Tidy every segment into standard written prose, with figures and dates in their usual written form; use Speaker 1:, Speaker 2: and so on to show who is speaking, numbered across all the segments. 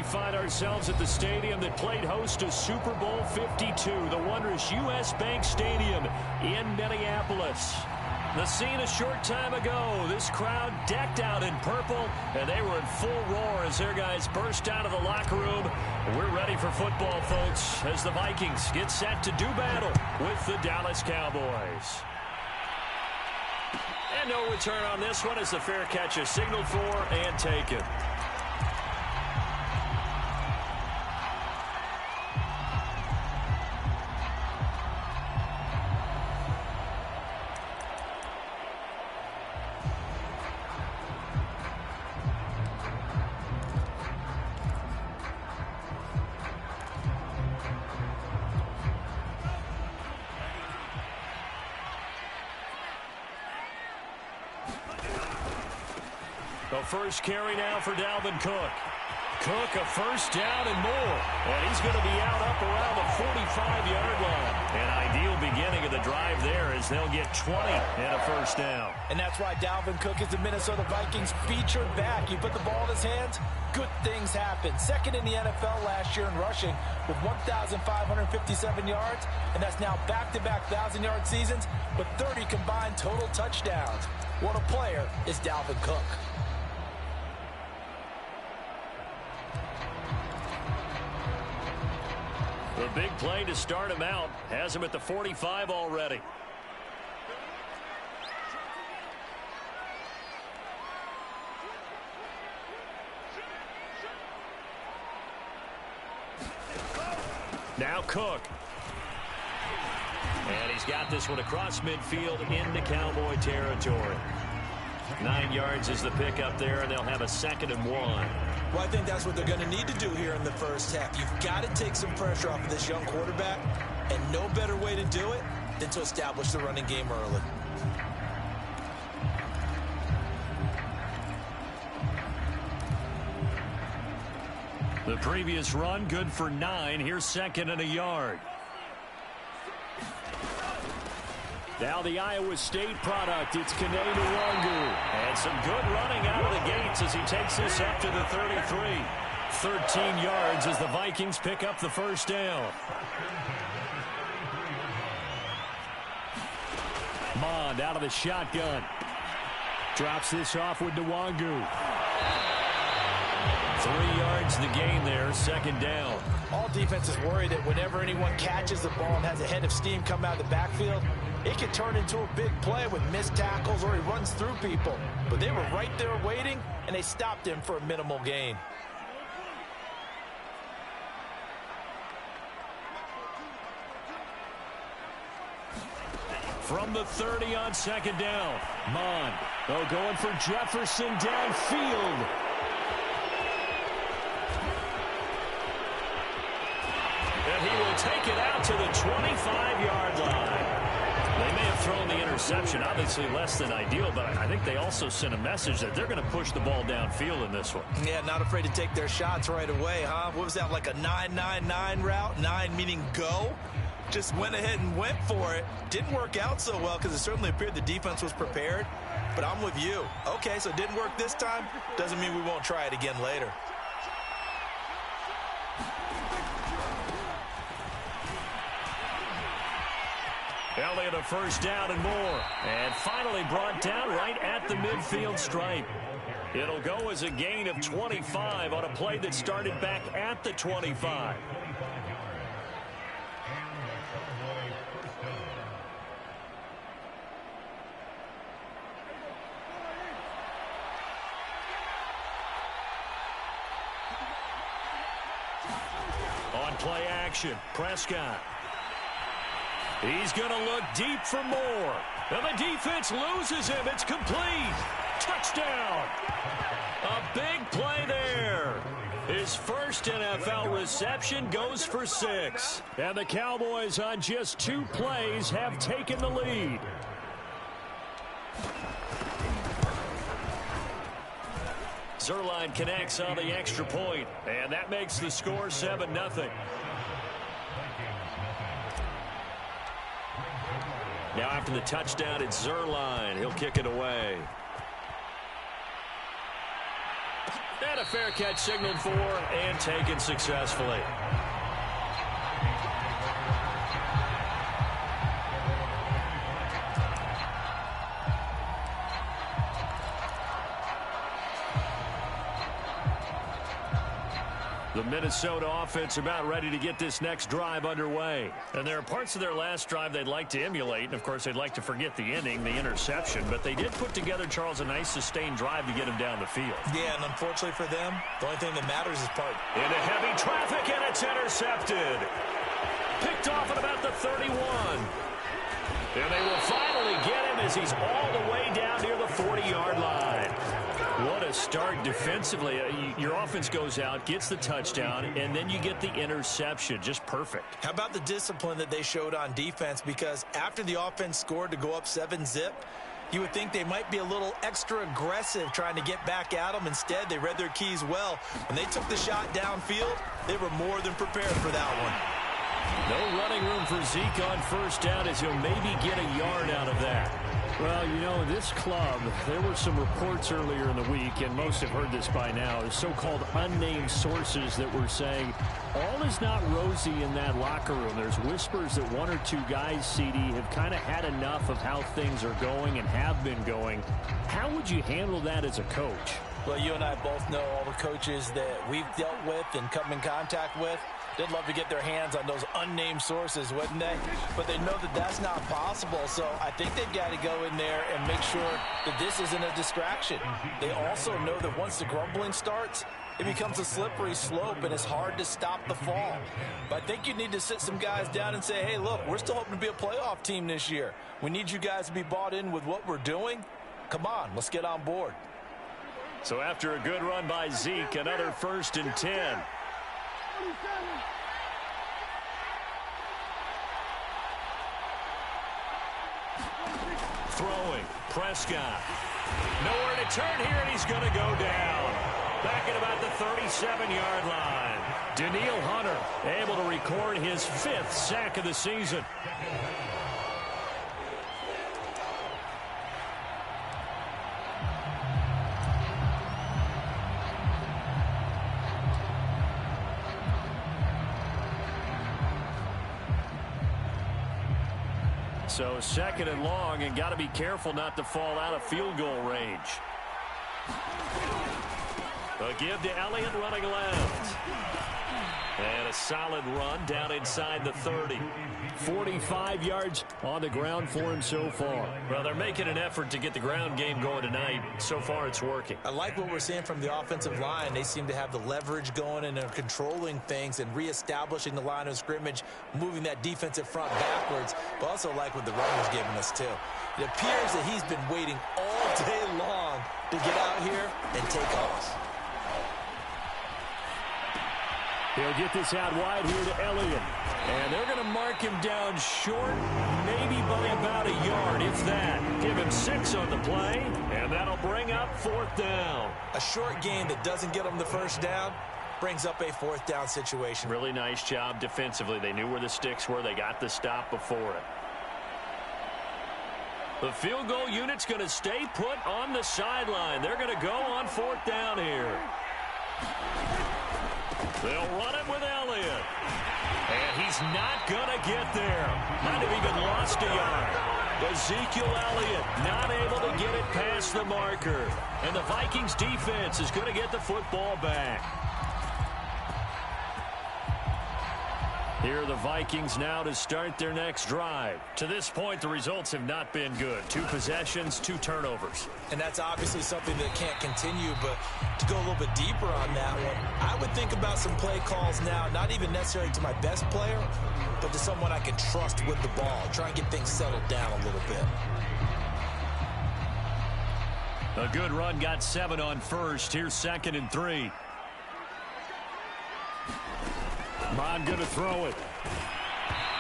Speaker 1: find ourselves at the stadium that played host to Super Bowl 52, the wondrous U.S. Bank Stadium in Minneapolis. The scene a short time ago, this crowd decked out in purple, and they were in full roar as their guys burst out of the locker room. We're ready for football, folks, as the Vikings get set to do battle with the Dallas Cowboys. And no return on this one as the fair catch is signaled for and taken. The first carry now for Dalvin Cook. Cook, a first down and more. And he's going to be out up around the 45-yard line. An ideal beginning of the drive there as they'll get 20 and a first down.
Speaker 2: And that's why Dalvin Cook is the Minnesota Vikings featured back. You put the ball in his hands, good things happen. Second in the NFL last year in rushing with 1,557 yards. And that's now back-to-back 1,000-yard seasons with 30 combined total touchdowns. What a player is Dalvin Cook.
Speaker 1: The big play to start him out has him at the 45 already. Now Cook. And he's got this one across midfield into Cowboy territory. 9 yards is the pickup there, and they'll have a 2nd and 1.
Speaker 2: Well, I think that's what they're going to need to do here in the first half. You've got to take some pressure off of this young quarterback, and no better way to do it than to establish the running game early.
Speaker 1: The previous run, good for 9. Here's 2nd and a yard. Now the Iowa State product, it's Kene Nwangu. And some good running out of the gates as he takes this up to the 33. 13 yards as the Vikings pick up the first down. Mond out of the shotgun. Drops this off with Nwangu. 3 yards the gain there, 2nd down.
Speaker 2: All defenses worry that whenever anyone catches the ball and has a head of steam come out of the backfield, it can turn into a big play with missed tackles or he runs through people. But they were right there waiting, and they stopped him for a minimal gain.
Speaker 1: From the 30 on 2nd down. Mond, going for Jefferson downfield. And he will take it out to the 25-yard line. They may have thrown the interception, obviously less than ideal, but I think they also sent a message that they're going to push the ball downfield in this one.
Speaker 2: Yeah, not afraid to take their shots right away, huh? What was that, like a 9-9-9 route? 9 meaning go? Just went ahead and went for it. Didn't work out so well because it certainly appeared the defense was prepared. But I'm with you. Okay, so it didn't work this time. Doesn't mean we won't try it again later.
Speaker 1: Elliott a first down and more. And finally brought down right at the midfield stripe. It'll go as a gain of 25 on a play that started back at the 25. On play action, Prescott. He's going to look deep for more. And the defense loses him. It's complete. Touchdown. A big play there. His first NFL reception goes for 6. And the Cowboys on just 2 plays have taken the lead. Zerline connects on the extra point. And that makes the score 7-0. Now after the touchdown, it's Zerline. He'll kick it away. And a fair catch signaled for and taken successfully. The Minnesota offense about ready to get this next drive underway. And there are parts of their last drive they'd like to emulate. And, of course, they'd like to forget the ending, the interception. But they did put together, Charles, a nice sustained drive to get him down the field.
Speaker 2: Yeah, and unfortunately for them, the only thing that matters is part.
Speaker 1: Into heavy traffic, and it's intercepted. Picked off at about the 31. And they will finally get him as he's all the way down near the 40-yard line. What a start defensively. Your offense goes out, gets the touchdown, and then you get the interception. Just perfect.
Speaker 2: How about the discipline that they showed on defense? Because after the offense scored to go up 7-zip, you would think they might be a little extra aggressive trying to get back at them. Instead, they read their keys well. When they took the shot downfield, they were more than prepared for that one.
Speaker 1: No running room for Zeke on first down as he'll maybe get a yard out of that. Well, you know, this club, there were some reports earlier in the week, and most have heard this by now, so-called unnamed sources that were saying all is not rosy in that locker room. There's whispers that one or two guys, CD, have kind of had enough of how things are going and have been going. How would you handle that as a coach?
Speaker 2: Well, you and I both know all the coaches that we've dealt with and come in contact with. They'd love to get their hands on those unnamed sources, wouldn't they? But they know that that's not possible, so I think they've got to go in there and make sure that this isn't a distraction. They also know that once the grumbling starts, it becomes a slippery slope, and it's hard to stop the fall. But I think you need to sit some guys down and say, hey, look, we're still hoping to be a playoff team this year. We need you guys to be bought in with what we're doing. Come on, let's get on board.
Speaker 1: So after a good run by Zeke, another 1st and 10. Throwing, Prescott. Nowhere to turn here, and he's going to go down. Back at about the 37-yard line. Daniil Hunter able to record his 5th sack of the season. So 2nd and long, and got to be careful not to fall out of field goal range. A give to Elliott running left. And a solid run down inside the 30. 45 yards on the ground for him so far. Well, they're making an effort to get the ground game going tonight. So far, it's working.
Speaker 2: I like what we're seeing from the offensive line. They seem to have the leverage going, and they're controlling things and reestablishing the line of scrimmage, moving that defensive front backwards. But also like what the runner's giving us, too. It appears that he's been waiting all day long to get out here and take off.
Speaker 1: He'll get this out wide here to Elliott. And they're going to mark him down short, maybe by about a yard, if that. Give him 6 on the play, and that'll bring up 4th down.
Speaker 2: A short game that doesn't get them the first down brings up a 4th down situation.
Speaker 1: Really nice job defensively. They knew where the sticks were. They got the stop before it. The field goal unit's going to stay put on the sideline. They're going to go on 4th down here. They'll run it with Elliott. And he's not going to get there. Might have even lost a yard. Ezekiel Elliott not able to get it past the marker. And the Vikings defense is going to get the football back. Here are the Vikings now to start their next drive. To this point, the results have not been good. 2 possessions, 2 turnovers.
Speaker 2: And that's obviously something that can't continue, but to go a little bit deeper on that one, I would think about some play calls now, not even necessarily to my best player, but to someone I can trust with the ball. Try and get things settled down a little bit.
Speaker 1: A good run, got 7 on first. Here's 2nd and 3. Mon going to throw it.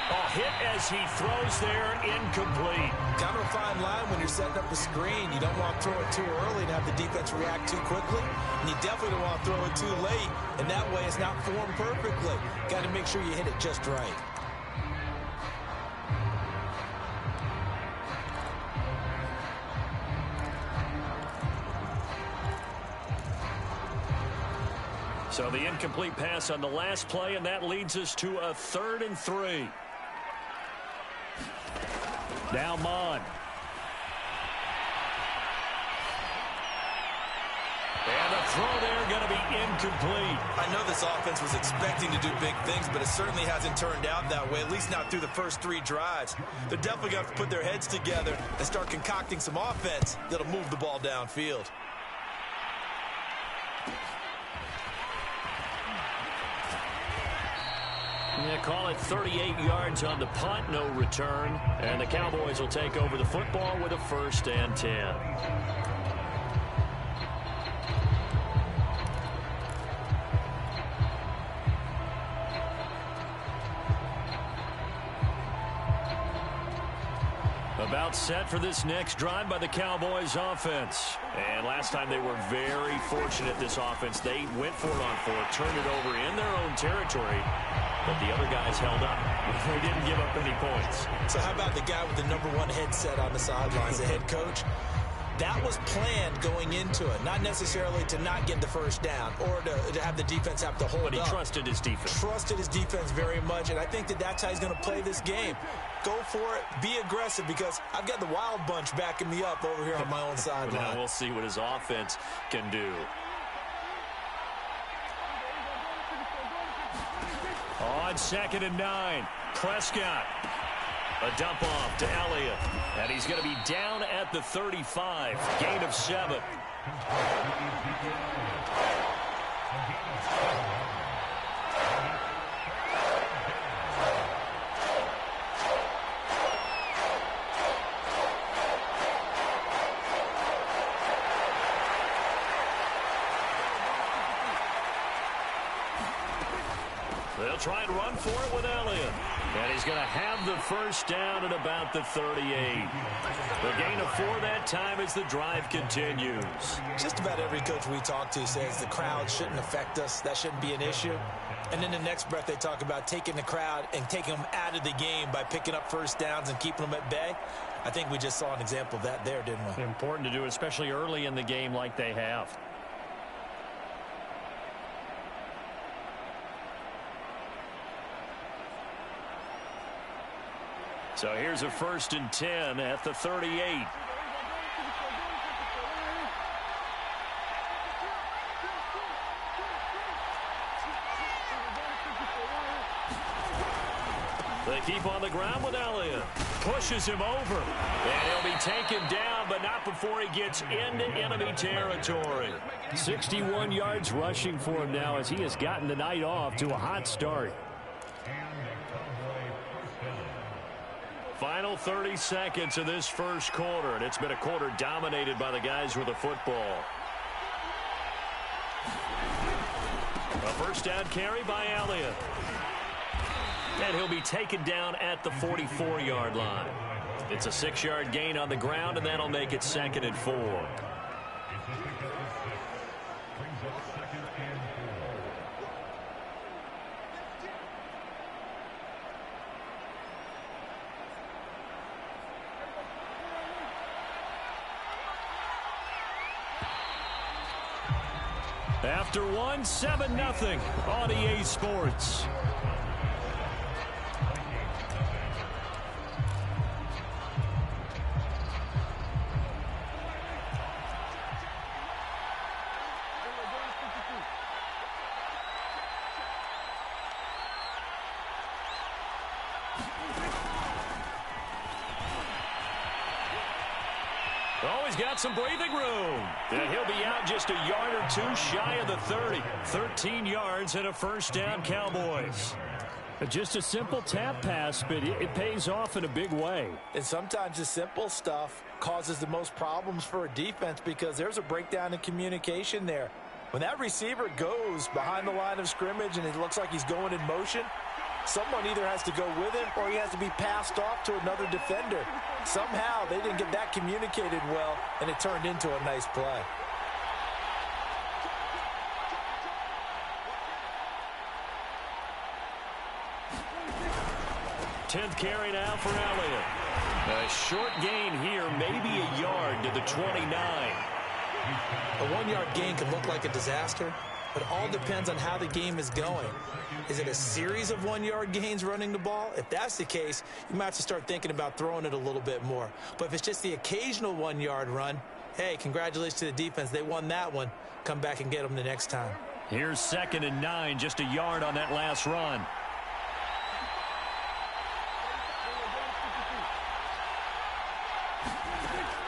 Speaker 1: A hit as he throws there, incomplete.
Speaker 2: Kind of a fine line when you're setting up a screen. You don't want to throw it too early and have the defense react too quickly. And you definitely don't want to throw it too late. And that way it's not formed perfectly. Got to make sure you hit it just right.
Speaker 1: So the incomplete pass on the last play, and that leads us to a 3rd and 3. Now Mon. And the throw there going to be incomplete.
Speaker 2: I know this offense was expecting to do big things, but it certainly hasn't turned out that way, at least not through the first 3 drives. They're definitely going to have to put their heads together and start concocting some offense that'll move the ball downfield.
Speaker 1: Yeah, call it 38 yards on the punt, no return. And the Cowboys will take over the football with a 1st and 10. About set for this next drive by the Cowboys offense. And last time they were very fortunate, this offense. They went for it on 4, turned it over in their own territory, but the other guys held up. They didn't give up any points.
Speaker 2: So how about the guy with the #1 headset on the sidelines, the head coach? That was planned going into it, not necessarily to not get the first down or to have the defense have to hold up.
Speaker 1: But he trusted his defense.
Speaker 2: Trusted his defense very much, and I think that's how he's going to play this game. Go for it, be aggressive, because I've got the wild bunch backing me up over here on my own sideline.
Speaker 1: Now we'll see what his offense can do. On 2nd and 9, Prescott. A dump off to Elliott. And he's going to be down at the 35. Gain of 7. They'll try and run for it with Elliott. And he's going to have the 1st down at about the 38. The gain of 4 that time as the drive continues.
Speaker 2: Just about every coach we talk to says the crowd shouldn't affect us. That shouldn't be an issue. And in the next breath, they talk about taking the crowd and taking them out of the game by picking up 1st downs and keeping them at bay. I think we just saw an example of that there, didn't we?
Speaker 1: Important to do, especially early in the game like they have. So here's a 1st and 10 at the 38. They keep on the ground with Elliott. Pushes him over. And he'll be taken down, but not before he gets into enemy territory. 61 yards rushing for him now as he has gotten the night off to a hot start. Final 30 seconds of this 1st quarter, and it's been a quarter dominated by the guys with the football. A 1st down carry by Elliott. And he'll be taken down at the 44-yard line. It's a 6-yard gain on the ground, and that'll make it 2nd and 4. After 1, 7-0 on EA Sports. Oh, he's got some breathing room. And he'll be out just a yard or 2 shy of the 30. 13 yards and a 1st down, Cowboys. Just a simple tap pass, but it pays off in a big way.
Speaker 2: And sometimes the simple stuff causes the most problems for a defense because there's a breakdown in communication there. When that receiver goes behind the line of scrimmage and it looks like he's going in motion, someone either has to go with him or he has to be passed off to another defender. Somehow they didn't get that communicated well, and it turned into a nice play.
Speaker 1: Tenth carry now for Elliott. A short gain here, maybe a yard to the 29.
Speaker 2: A 1-yard gain can look like a disaster, It all depends on how the game is going. Is it a series of 1-yard gains running the ball? If that's the case, you might have to start thinking about throwing it a little bit more. But if it's just the occasional 1-yard run, hey, congratulations to the defense. They won that one. Come back and get them the next time.
Speaker 1: Here's 2nd and 9, just a yard on that last run.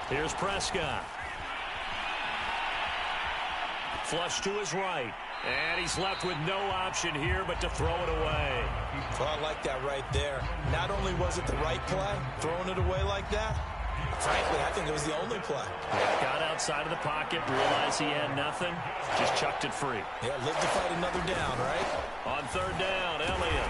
Speaker 1: Here's Prescott. Flush to his right. And he's left with no option here but to throw it away.
Speaker 2: Well, I like that right there. Not only was it the right play, throwing it away like that, frankly, I think it was the only play.
Speaker 1: Yeah, got outside of the pocket, realized he had nothing, just chucked it free.
Speaker 2: Yeah, live to fight another down, right?
Speaker 1: On 3rd down, Elliott.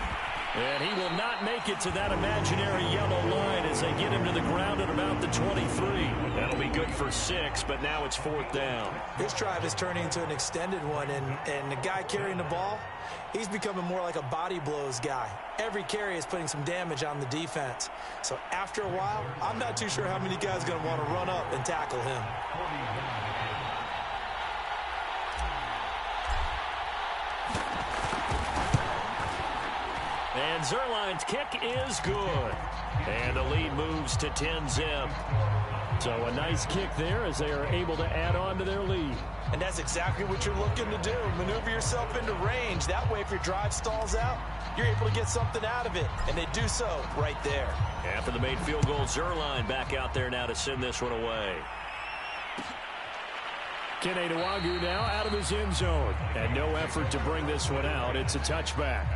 Speaker 1: And he will not make it to that imaginary yellow line as they get him to the ground at about the 23. That'll be good for 6, but now it's 4th down.
Speaker 2: This drive is turning into an extended one, and the guy carrying the ball, he's becoming more like a body blows guy. Every carry is putting some damage on the defense. So after a while, I'm not too sure how many guys are going to want to run up and tackle him.
Speaker 1: And Zerline's kick is good. And the lead moves to 10-zip. So a nice kick there as they are able to add on to their lead.
Speaker 2: And that's exactly what you're looking to do. Maneuver yourself into range. That way, if your drive stalls out, you're able to get something out of it. And they do so right there.
Speaker 1: After the made field goal, Zerline back out there now to send this one away. Kene Nwangwu now out of his end zone. And no effort to bring this one out. It's a touchback.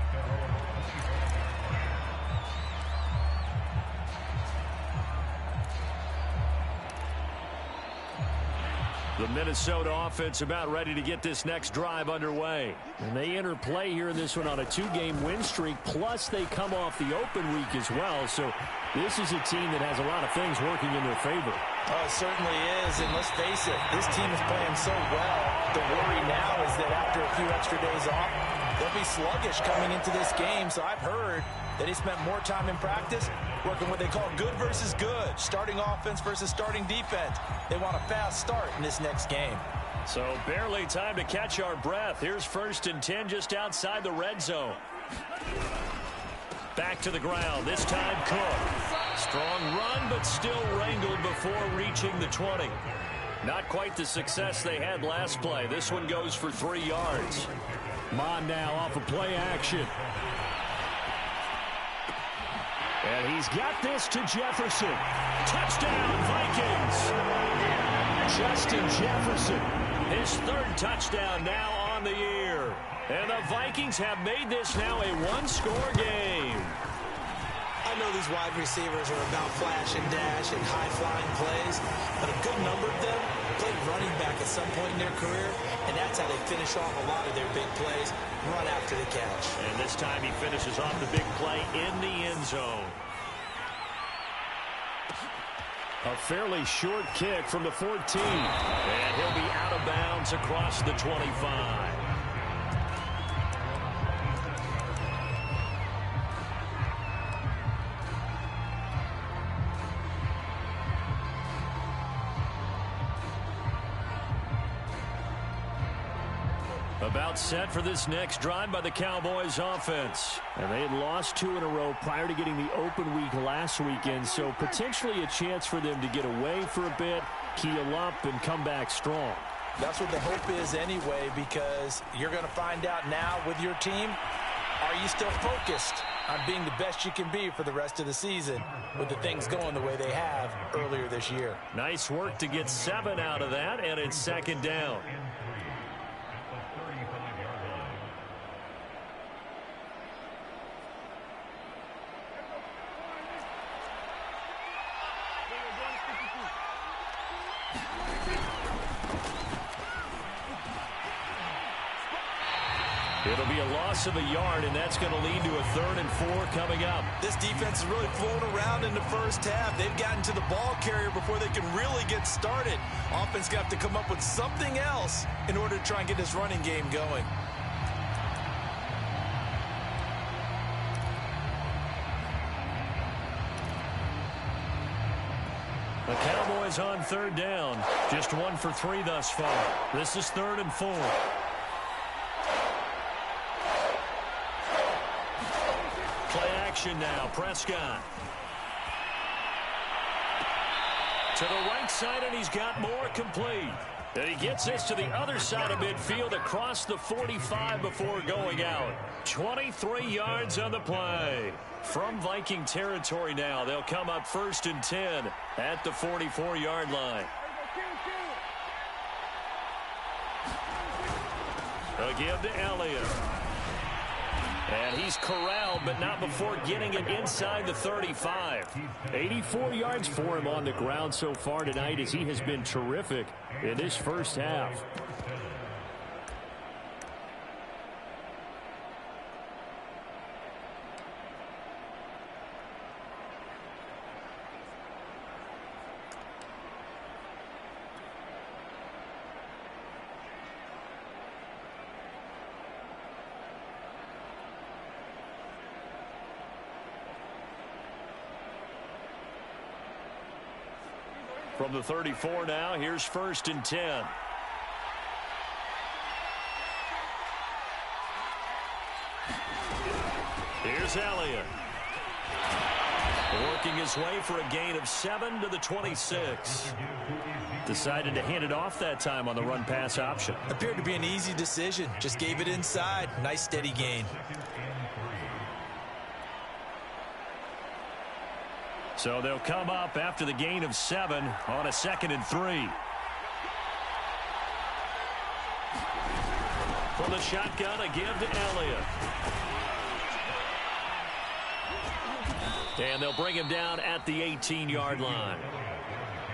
Speaker 1: The Minnesota offense about ready to get this next drive underway. And they enter play here in this one on a 2-game win streak, plus they come off the open week as well. So this is a team that has a lot of things working in their favor.
Speaker 2: Oh, it certainly is, and let's face it, this team is playing so well. The worry now is that after a few extra days off, they'll be sluggish coming into this game. So I've heard that he spent more time in practice working what they call good versus good, starting offense versus starting defense. They want a fast start in this next game.
Speaker 1: So barely time to catch our breath. Here's 1st and 10 just outside the red zone. Back to the ground, this time Cook. Strong run, but still wrangled before reaching the 20. Not quite the success they had last play. This one goes for 3 yards. Mon now off of play action. And he's got this to Jefferson. Touchdown, Vikings. Justin Jefferson, his 3rd touchdown now on the year. And the Vikings have made this now a 1-score game.
Speaker 2: I know these wide receivers are about flash and dash and high-flying plays, but a good number of them played running back at some point in their career, and that's how they finish off a lot of their big plays, run after the catch.
Speaker 1: And this time he finishes off the big play in the end zone. A fairly short kick from the 14. And he'll be out of bounds across the 25. About set for this next drive by the Cowboys offense. And they had lost 2 in a row prior to getting the open week last weekend, so potentially a chance for them to get away for a bit, keel up, and come back strong.
Speaker 2: That's what the hope is anyway, because you're going to find out now with your team, are you still focused on being the best you can be for the rest of the season with the things going the way they have earlier this year?
Speaker 1: Nice work to get 7 out of that, and it's 2nd down. It'll be a loss of a yard, and that's going to lead to a 3rd and 4 coming up.
Speaker 2: This defense is really flown around in the first half. They've gotten to the ball carrier before they can really get started. Offense got to come up with something else in order to try and get this running game going.
Speaker 1: The Cowboys on 3rd down. Just 1 for 3 thus far. This is 3rd and 4. action now. Prescott. To the right side, and he's got more complete. And he gets this to the other side of midfield across the 45 before going out. 23 yards on the play. From Viking territory now, they'll come up 1st and 10 at the 44-yard line. A give to Elliott. And he's corralled, but not before getting it inside the 35.
Speaker 3: 84 yards for him on the ground so far tonight, as he has been terrific in this first half.
Speaker 1: From the 34 now, here's 1st and 10. Here's Elliott. Working his way for a gain of 7 to the 26.
Speaker 3: Decided to hand it off that time on the run-pass option.
Speaker 2: Appeared to be an easy decision. Just gave it inside. Nice steady gain.
Speaker 1: So they'll come up after the gain of 7 on a 2nd and 3. From the shotgun, a give to Elliott. And they'll bring him down at the 18-yard line.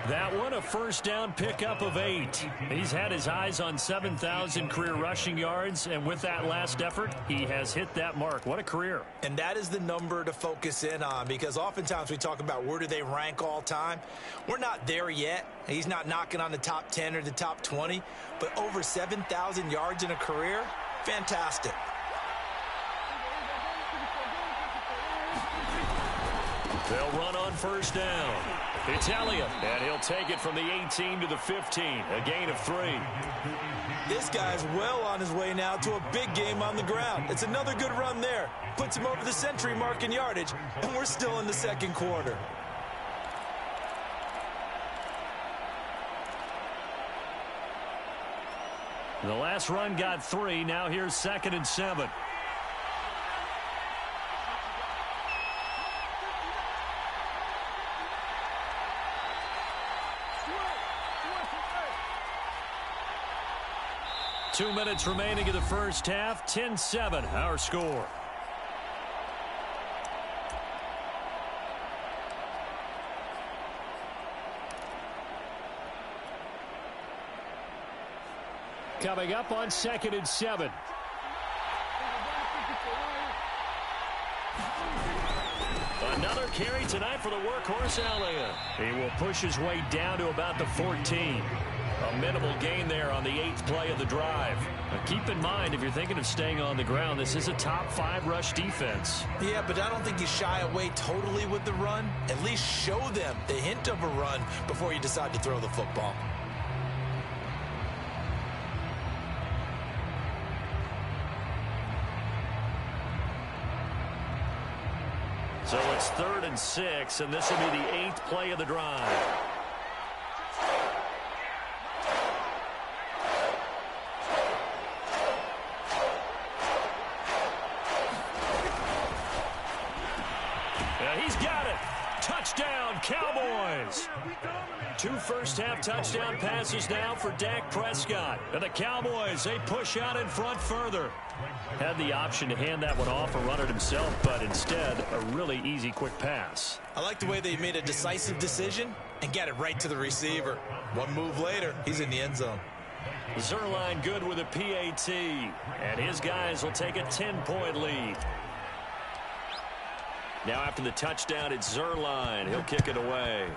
Speaker 1: That one, a first down pickup of 8. He's had his eyes on 7,000 career rushing yards, and with that last effort, he has hit that mark. What a career.
Speaker 2: And that is the number to focus in on, because oftentimes we talk about where do they rank all time. We're not there yet. He's not knocking on the top 10 or the top 20, but over 7,000 yards in a career, fantastic.
Speaker 1: They'll run on first down. It's Elliott, and he'll take it from the 18 to the 15, a gain of 3.
Speaker 2: This guy's well on his way now to a big game on the ground. It's another good run there. Puts him over the century mark in yardage, and we're still in the second quarter.
Speaker 1: The last run got 3. Now here's 2nd and 7. Two minutes remaining in the first half. 10-7, our score.
Speaker 3: Coming up on 2nd and 7.
Speaker 1: Another carry tonight for the workhorse Elliott. He will push his way down to about the 14. A minimal gain there on the 8th play of the drive. Now keep in mind, if you're thinking of staying on the ground, this is a top 5 rush defense.
Speaker 2: Yeah, but I don't think you shy away totally with the run. At least show them the hint of a run before you decide to throw the football.
Speaker 1: So it's 3rd and 6, and this will be the 8th play of the drive. He's got it. Touchdown, Cowboys. 2 first-half touchdown passes now for Dak Prescott. And the Cowboys, they push out in front further. Had the option to hand that one off or run it himself, but instead, a really easy, quick pass.
Speaker 2: I like the way they made a decisive decision and got it right to the receiver. One move later, he's in the end zone.
Speaker 1: Zerline good with a PAT, and his guys will take a 10-point lead. Now after the touchdown, it's Zerline. He'll kick it away.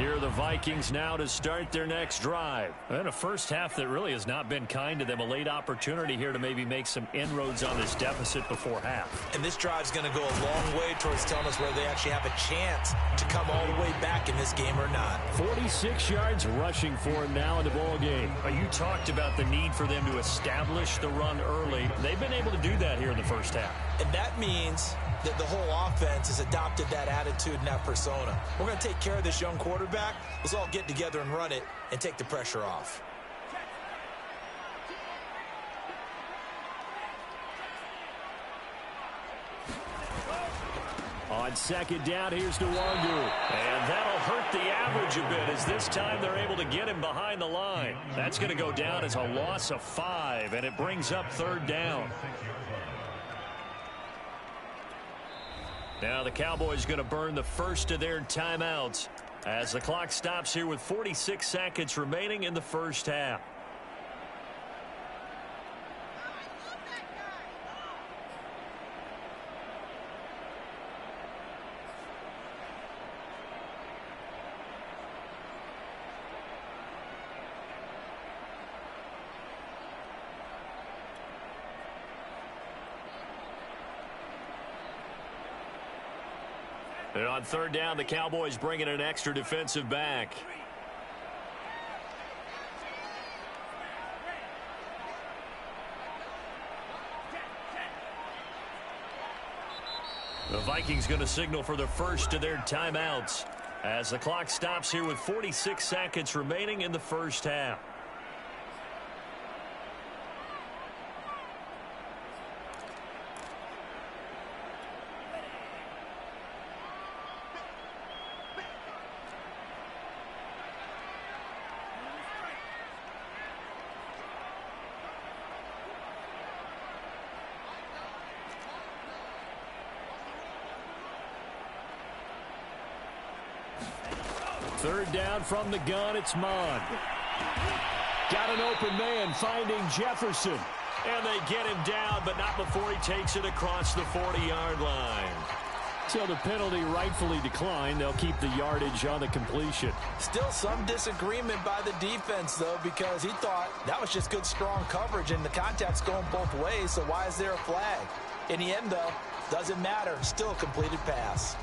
Speaker 1: Here are the Vikings now to start their next drive. And a first half that really has not been kind to them. A late opportunity here to maybe make some inroads on this deficit before half.
Speaker 2: And this drive's going to go a long way towards telling us whether they actually have a chance to come all the way back in this game or not.
Speaker 3: 46 yards rushing for him now in the ball game.
Speaker 1: You talked about the need for them to establish the run early. They've been able to do that here in the first half.
Speaker 2: And that means that the whole offense has adopted that attitude and that persona. We're going to take care of this young quarterback. Let's all get together and run it and take the pressure off.
Speaker 3: On second down, here's Nwangu.
Speaker 1: And that'll hurt the average a bit as this time they're able to get him behind the line. That's going to go down as a loss of 5, and it brings up third down. Now the Cowboys going to burn the first of their timeouts as the clock stops here with 46 seconds remaining in the first half. And on third down, the Cowboys bring in an extra defensive back. The Vikings going to signal for the first of their timeouts as the clock stops here with 46 seconds remaining in the first half.
Speaker 3: Third down from the gun, it's Mond. Got an open man, finding Jefferson.
Speaker 1: And they get him down, but not before he takes it across the 40-yard line.
Speaker 3: So the penalty rightfully declined. They'll keep the yardage on the completion.
Speaker 2: Still some disagreement by the defense, though, because he thought that was just good, strong coverage, and the contact's going both ways, so why is there a flag? In the end, though, doesn't matter. Still a completed pass.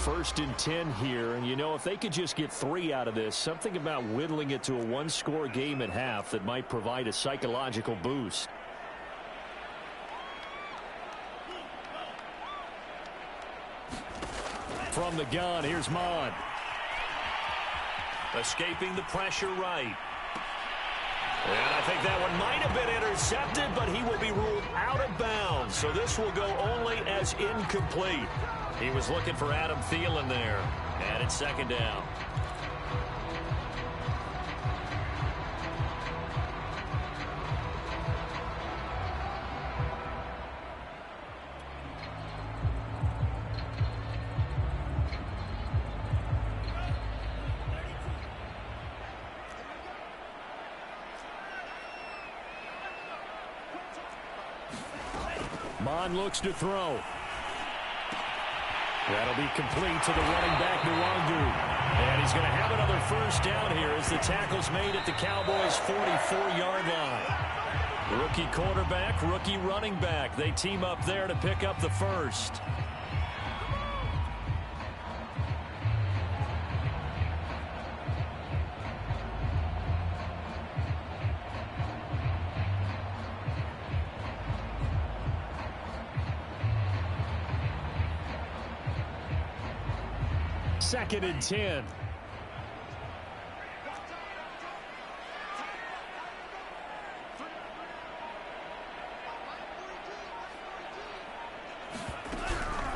Speaker 3: First and 10 here, and you know, if they could just get 3 out of this, something about whittling it to a one-score game at half that might provide a psychological boost. From the gun, here's Mond.
Speaker 1: Escaping the pressure right. And I think that one might have been intercepted, but he will be ruled out of bounds. So this will go only as incomplete. He was looking for Adam Thielen there. And it's second down.
Speaker 3: Mond looks to throw. That'll be complete to the running back, Nwangu.
Speaker 1: And he's going to have another first down here as the tackle's made at the Cowboys' 44-yard line. Rookie quarterback, rookie running back. They team up there to pick up the first.
Speaker 3: Second and 10.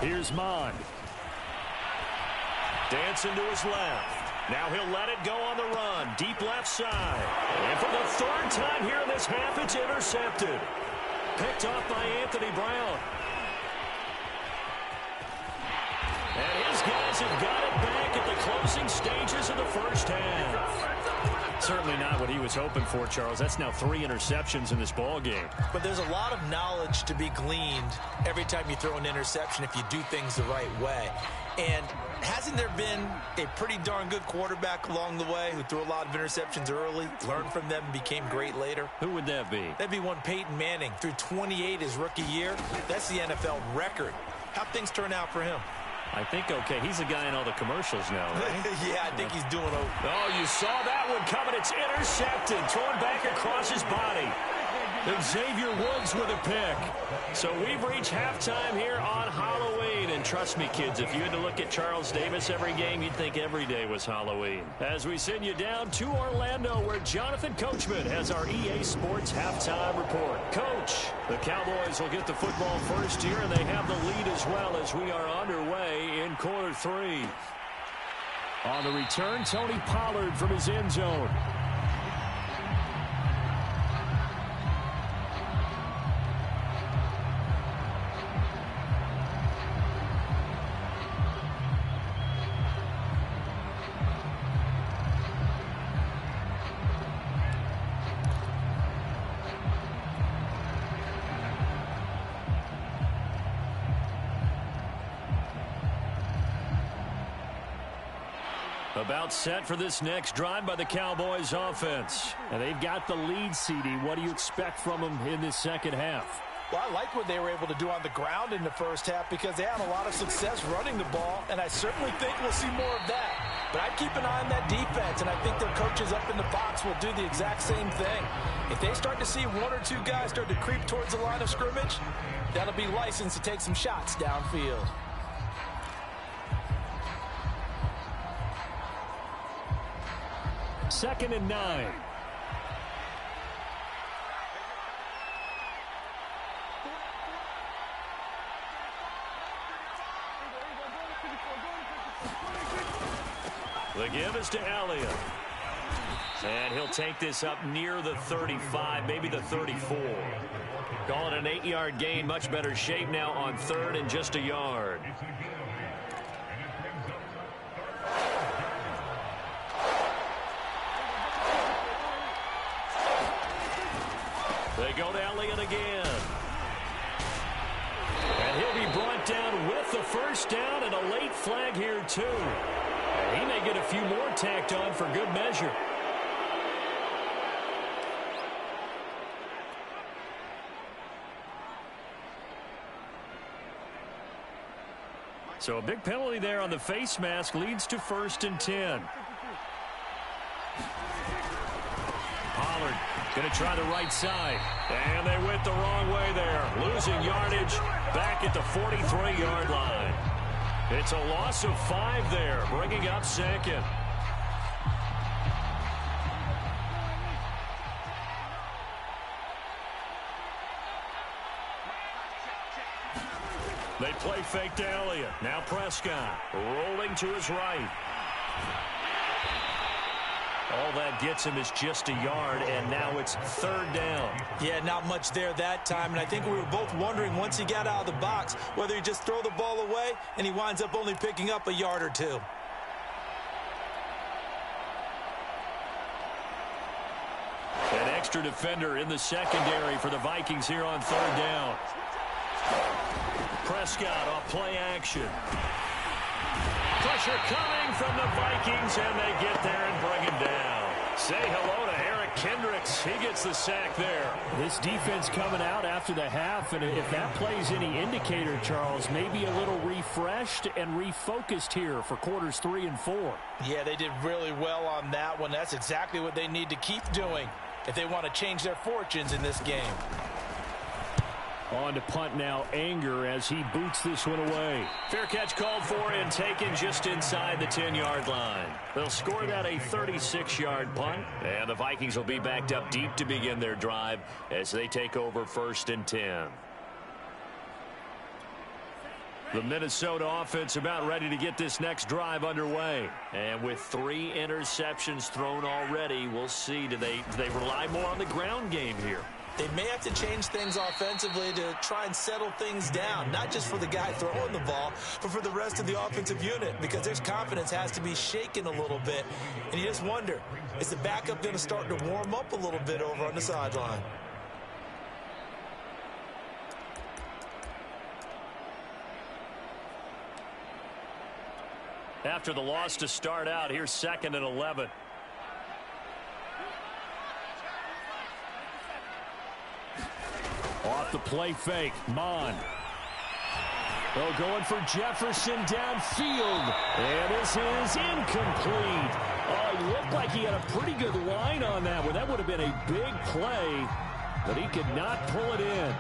Speaker 3: Here's Mond.
Speaker 1: Dancing to his left. Now he'll let it go on the run. Deep left side. And for the third time here in this half, it's intercepted. Picked off by Anthony Brown. And his guys have got it back at the closing stages of the first half. Certainly not what he was hoping for, Charles. That's now 3 interceptions in this ball game.
Speaker 2: But there's a lot of knowledge to be gleaned every time you throw an interception if you do things the right way. And hasn't there been a pretty darn good quarterback along the way who threw a lot of interceptions early, learned from them, and became great later?
Speaker 1: Who would that be?
Speaker 2: That'd be one Peyton Manning. Threw 28 his rookie year. That's the NFL record. How'd things turn out for him?
Speaker 1: I think okay. He's a guy in all the commercials now, right?
Speaker 2: Yeah, I think he's doing okay.
Speaker 1: Oh, you saw that one coming. It's intercepted. Thrown back across his body. And Xavier Woods with a pick. So we've reached halftime here on Halloween. And trust me, kids, if you had to look at Charles Davis every game, you'd think every day was Halloween. As we send you down to Orlando, where Jonathan Coachman has our EA Sports halftime report. Coach, the Cowboys will get the football first here, and they have the lead as well as we are underway in quarter 3. On the return, Tony Pollard from his end zone. About set for this next drive by the Cowboys offense. And they've got the lead, CD. What do you expect from them in this second half?
Speaker 2: Well, I like what they were able to do on the ground in the first half because they had a lot of success running the ball, and I certainly think we'll see more of that. But I'd keep an eye on that defense, and I think their coaches up in the box will do the exact same thing. If they start to see 1 or 2 guys start to creep towards the line of scrimmage, that'll be licensed to take some shots downfield.
Speaker 1: Second and 9. The give is to Elliott. And he'll take this up near the 35, maybe the 34. Call it an 8-yard gain. Much better shape now on 3rd and just a yard. They go to Elliott again. And he'll be brought down with the first down and a late flag here, too. And he may get a few more tacked on for good measure. So a big penalty there on the face mask leads to 1st and 10. Pollard going to try the right side. And they went the wrong way there. Losing yardage back at the 43-yard line. It's a loss of 5 there, bringing up 2nd. They play fake to Elliott. Now Prescott rolling to his right. All that gets him is just a yard, and now it's 3rd down.
Speaker 2: Yeah, not much there that time, and I think we were both wondering once he got out of the box whether he just throw the ball away and he winds up only picking up a yard or 2.
Speaker 1: An extra defender in the secondary for the Vikings here on 3rd down. Prescott off play action. Pressure coming from the Vikings, and they get there and bring him down. Say hello to Eric Kendricks. He gets the sack there.
Speaker 3: This defense coming out after the half, and if that plays any indicator, Charles, maybe a little refreshed and refocused here for quarters 3 and 4.
Speaker 2: Yeah, they did really well on that one. That's exactly what they need to keep doing if they want to change their fortunes in this game.
Speaker 3: On to punt now, Anger, as he boots this one away.
Speaker 1: Fair catch called for and taken just inside the 10-yard line. They'll score that a 36-yard punt, and the Vikings will be backed up deep to begin their drive as they take over 1st and 10. The Minnesota offense about ready to get this next drive underway. And with 3 interceptions thrown already, we'll see. Do they rely more on the ground game here?
Speaker 2: They may have to change things offensively to try and settle things down, not just for the guy throwing the ball, but for the rest of the offensive unit, because their confidence has to be shaken a little bit. And you just wonder, is the backup going to start to warm up a little bit over on the sideline?
Speaker 1: After the loss to start out, here's 2nd and 11.
Speaker 3: Off the play fake, Mon. Oh, going for Jefferson downfield. And this is incomplete. Oh, it looked like he had a pretty good line on that one. That would have been a big play, but he could not pull it in.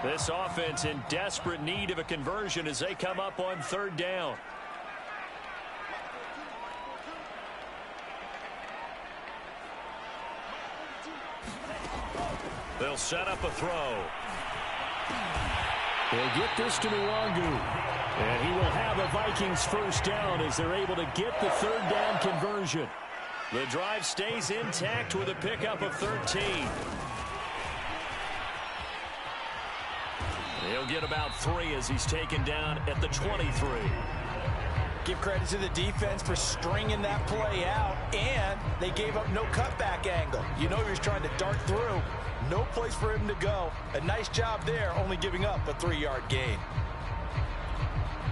Speaker 1: This offense in desperate need of a conversion as they come up on 3rd down. They'll set up a throw.
Speaker 3: They'll get this to Nwangu. And he will have a Vikings 1st down as they're able to get the 3rd down conversion.
Speaker 1: The drive stays intact with a pickup of 13. He'll get about 3 as he's taken down at the 23.
Speaker 2: Give credit to the defense for stringing that play out, and they gave up no cutback angle. You know he was trying to dart through. No place for him to go. A nice job there, only giving up a 3-yard gain.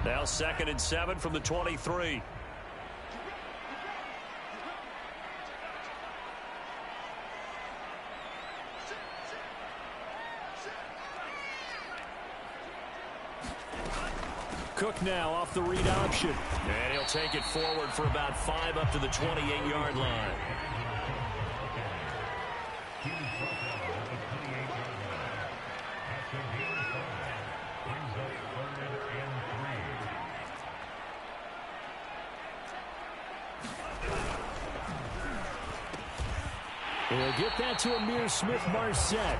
Speaker 1: Now 2nd and 7 from the 23.
Speaker 3: Cook now off the read option.
Speaker 1: And he'll take it forward for about 5 up to the 28-yard line.
Speaker 3: He'll get that to Amir Smith-Marset.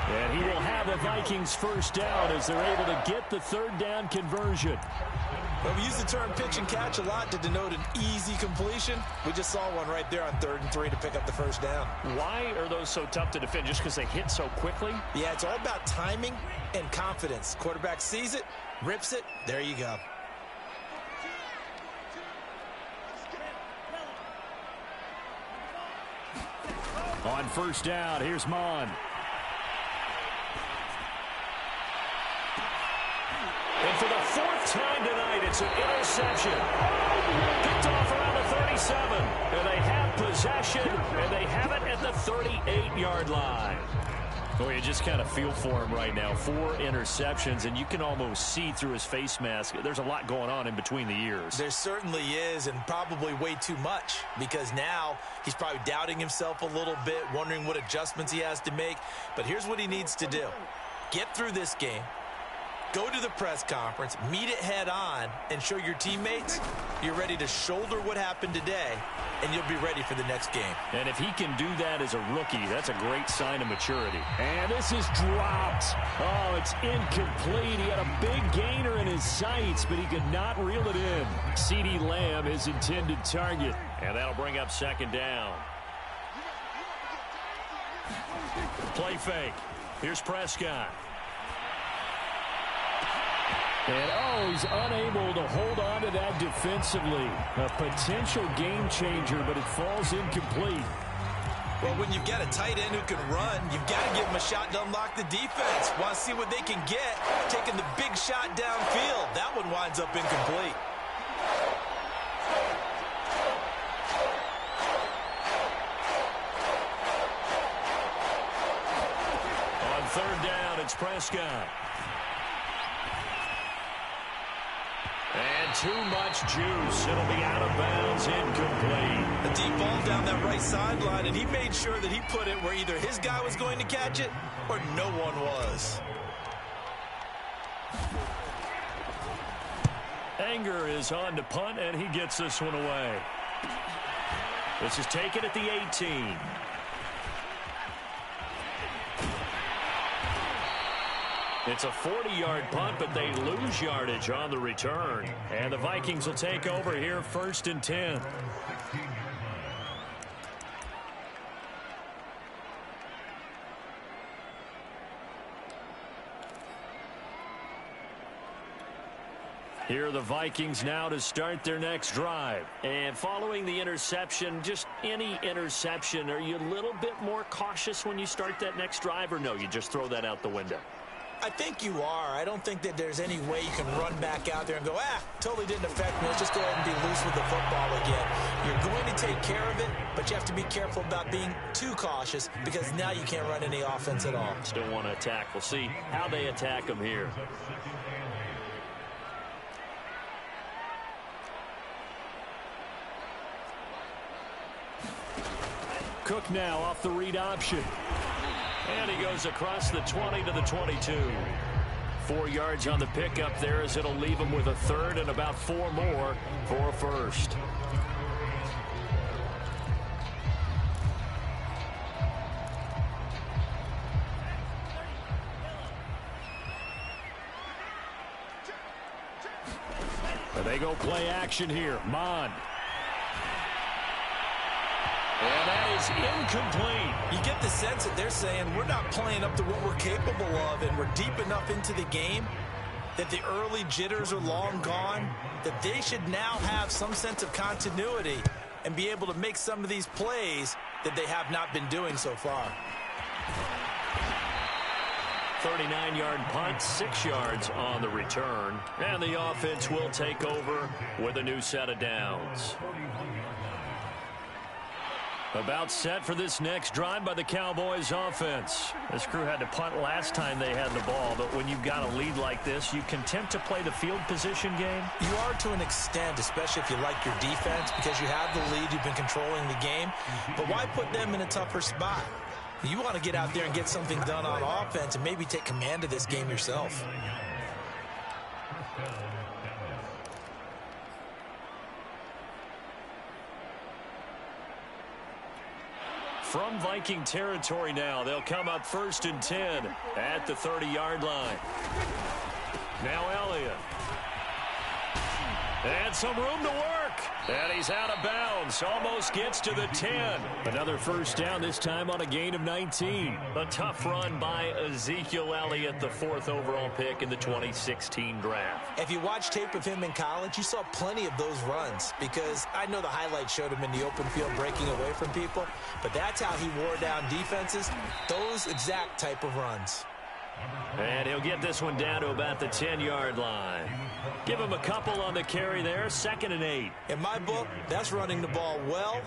Speaker 3: And he will have a Vikings 1st down as they're able to get the 3rd down conversion.
Speaker 2: Well, we use the term pitch and catch a lot to denote an easy completion. We just saw one right there on 3rd and 3 to pick up the 1st down.
Speaker 1: Why are those so tough to defend? Just because they hit so quickly?
Speaker 2: Yeah, it's all about timing and confidence. Quarterback sees it, rips it, there you go.
Speaker 3: On 1st down, here's Mon.
Speaker 1: And for the 4th time tonight, it's an interception. Picked off around the 37. And they have possession, and they have it at the 38-yard line. Well, you just kind of feel for him right now. 4 interceptions, and you can almost see through his face mask. There's a lot going on in between the ears.
Speaker 2: There certainly is, and probably way too much, because now he's probably doubting himself a little bit, wondering what adjustments he has to make. But here's what he needs to do. Get through this game. Go to the press conference, meet it head on, and show your teammates you're ready to shoulder what happened today, and you'll be ready for the next game.
Speaker 3: And if he can do that as a rookie, that's a great sign of maturity. And this is dropped. Oh, it's incomplete. He had a big gainer in his sights, but he could not reel it in. CeeDee Lamb, his intended target.
Speaker 1: And that'll bring up 2nd down. Play fake. Here's Prescott.
Speaker 3: And, oh, he's unable to hold on to that defensively. A potential game changer, but it falls incomplete.
Speaker 2: Well, when you've got a tight end who can run, you've got to give him a shot to unlock the defense. Want to see what they can get, taking the big shot downfield. That one winds up incomplete.
Speaker 1: On 3rd down, it's Prescott. And too much juice. It'll be out of bounds, incomplete.
Speaker 2: A deep ball down that right sideline, and he made sure that he put it where either his guy was going to catch it or no one was.
Speaker 1: Anger is on to punt, and he gets this one away. This is taken at the 18. It's a 40-yard punt, but they lose yardage on the return. And the Vikings will take over here, 1st and 10. Here are the Vikings now to start their next drive. And following the interception, just any interception, are you a little bit more cautious when you start that next drive, or no, you just throw that out the window?
Speaker 2: I think you are. I don't think that there's any way you can run back out there and go, totally didn't affect me. Let's just go ahead and be loose with the football again. You're going to take care of it, but you have to be careful about being too cautious because now you can't run any offense at all.
Speaker 1: Still want to attack. We'll see how they attack them here. Cook now off the read option. And he goes across the 20 to the 22. 4 yards on the pickup there as it'll leave him with a third and about 4 more for a first. But they go play action here. Mon. And that is incomplete.
Speaker 2: You get the sense that they're saying we're not playing up to what we're capable of, and we're deep enough into the game that the early jitters are long gone, that they should now have some sense of continuity and be able to make some of these plays that they have not been doing so far.
Speaker 1: 39-yard punt, 6 yards on the return. And the offense will take over with a new set of downs. About set for this next drive by the Cowboys offense. This crew had to punt last time they had the ball, but when you've got a lead like this, you content to play the field position game?
Speaker 2: You are to an extent, especially if you like your defense, because you have the lead, you've been controlling the game. But why put them in a tougher spot? You want to get out there and get something done on offense and maybe take command of this game yourself.
Speaker 1: From Viking territory now, they'll come up 1st and 10 at the 30-yard line. Now Elliott. And some room to work. And he's out of bounds. Almost gets to the 10. Another first down, this time on a gain of 19. A tough run by Ezekiel Elliott, the 4th overall pick in the 2016 draft.
Speaker 2: If you watch tape of him in college, you saw plenty of those runs, because I know the highlights showed him in the open field breaking away from people, but that's how he wore down defenses, those exact type of runs.
Speaker 1: And he'll get this one down to about the 10-yard line. Give him a couple on the carry there, 2nd and 8.
Speaker 2: In my book, that's running the ball well,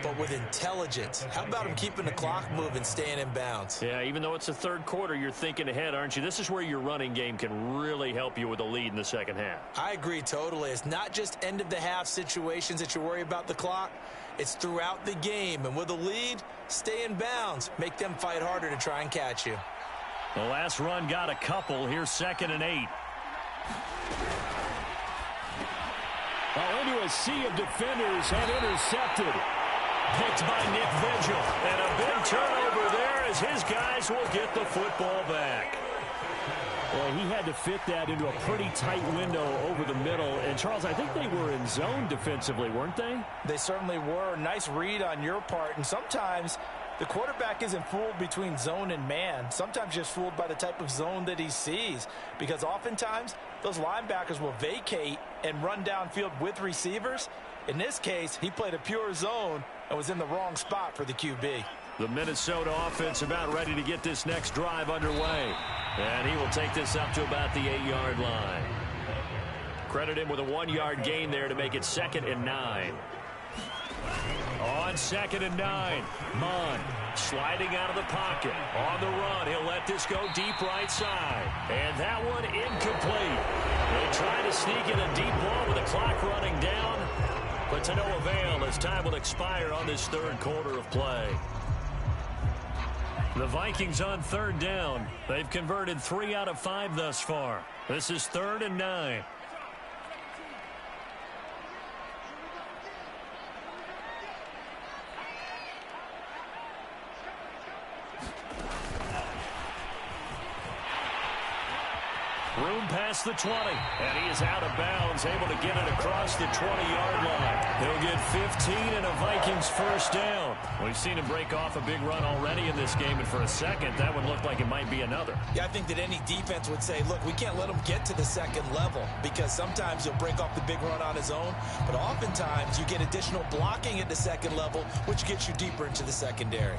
Speaker 2: but with intelligence. How about him keeping the clock moving, staying in bounds?
Speaker 1: Yeah, even though it's the 3rd quarter, you're thinking ahead, aren't you? This is where your running game can really help you with a lead in the second half.
Speaker 2: I agree totally. It's not just end-of-the-half situations that you worry about the clock. It's throughout the game. And with a lead, stay in bounds. Make them fight harder to try and catch you.
Speaker 1: The last run got a couple. Here's 2nd and 8.
Speaker 3: Well, into a sea of defenders and intercepted.
Speaker 1: Picked by Nick Vigil. And a big turnover there as his guys will get the football back.
Speaker 3: Well, he had to fit that into a pretty tight window over the middle. And, Charles, I think they were in zone defensively, weren't they?
Speaker 2: They certainly were. Nice read on your part. And sometimes the quarterback isn't fooled between zone and man. Sometimes just fooled by the type of zone that he sees. Because oftentimes, those linebackers will vacate and run downfield with receivers. In this case, he played a pure zone and was in the wrong spot for the QB.
Speaker 1: The Minnesota offense about ready to get this next drive underway. And he will take this up to about the 8-yard line. Credit him with a 1-yard gain there to make it 2nd and 9. On 2nd and 9, Mon sliding out of the pocket. On the run, he'll let this go deep right side. And that one incomplete. They'll try to sneak in a deep ball with the clock running down, but to no avail as time will expire on this 3rd quarter of play. The Vikings on 3rd down. They've converted 3 out of 5 thus far. This is 3rd and 9. Room past the 20, and he is out of bounds, able to get it across the 20-yard line. He'll get 15 and a Vikings first down. We've seen him break off a big run already in this game, and for a second, that would look like it might be another.
Speaker 2: Yeah, I think that any defense would say, look, we can't let him get to the second level, because sometimes he'll break off the big run on his own, but oftentimes you get additional blocking at the second level, which gets you deeper into the secondary.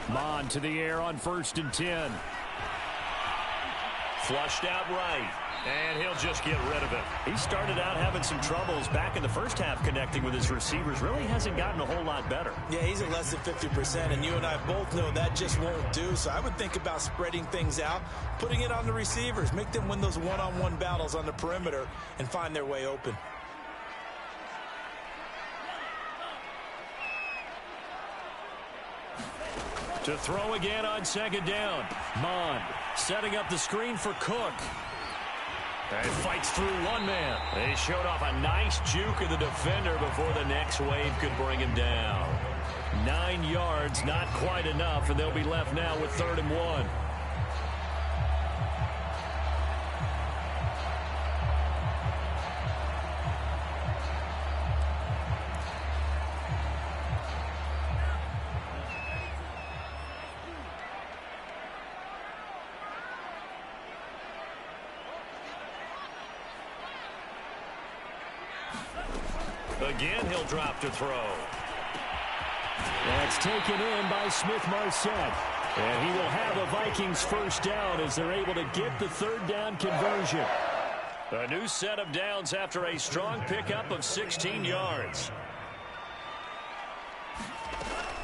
Speaker 1: Mon to the air on 1st and 10. Flushed out right, and he'll just get rid of it. He started out having some troubles back in the first half connecting with his receivers. Really hasn't gotten a whole lot better.
Speaker 2: Yeah, he's at less than 50%, and you and I both know that just won't do. So I would think about spreading things out, putting it on the receivers, make them win those one-on-one battles on the perimeter and find their way open.
Speaker 1: To throw again on 2nd down. Mon setting up the screen for Cook. And fights through one man. They showed off a nice juke of the defender before the next wave could bring him down. 9 yards, not quite enough, and they'll be left now with 3rd and 1. Again, he'll drop to throw. That's taken in by Smith-Marset. And he will have a Vikings first down as they're able to get the 3rd down conversion. A new set of downs after a strong pickup of 16 yards.